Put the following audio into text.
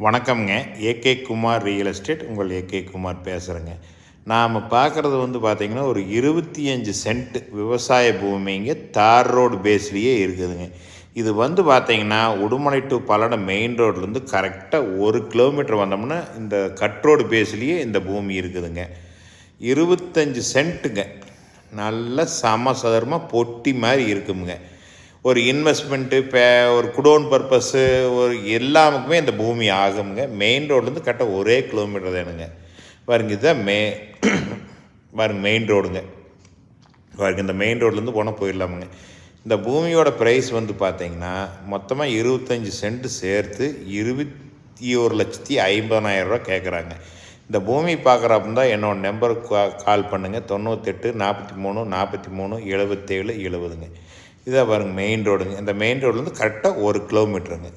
வணக்கம்ங்க. AK Kumar real estate. உங்கள் AK Kumar பேசுகிறேங்க. நாம் பார்க்குறது பார்த்திங்கன்னா ஒரு 25 சென்ட் விவசாய பூமிங்க தார் ரோடு பேஸ்லேயே இருக்குதுங்க. இது பார்த்திங்கன்னா உடுமலை டு பல்லடம் மெயின் ரோட்லேருந்து கரெக்டாக 1 கிலோமீட்டர் வந்தோம்னா இந்த கட் ரோடு பேஸ்லேயே இந்த பூமி இருக்குதுங்க. 25 சென்ட்டுங்க. நல்ல சமசதரமாக பொட்டி மாதிரி இருக்குங்க. ஒரு இன்வெஸ்ட்மெண்ட்டு ஒரு குடோன் பர்பஸ்ஸு ஒரு எல்லாமுக்குமே இந்த பூமி ஆகுங்க. மெயின் ரோட்லேருந்து கரெக்டாக 1 கிலோமீட்டர் தானுங்க. பாருங்க, இதுதான் பாருங்க மெயின் ரோடுங்க. பாருங்க, இந்த மெயின் ரோட்லேருந்து போனால் போயிடலாமுங்க. இந்த பூமியோட ப்ரைஸ் பார்த்திங்கன்னா மொத்தமாக 25 சென்ட் சேர்த்து 21,50,000 ரூபா கேட்குறாங்க. இந்த பூமி பார்க்குறப்ப தான் என்னோடய நம்பருக்கு கால் பண்ணுங்கள். 98 43 43 77 70ங்க. இதாக பாருங்கள் மெயின் ரோடுங்க. இந்த மெயின் ரோட்லேருந்து கரெக்டாக 1 கிலோமீட்டருங்க.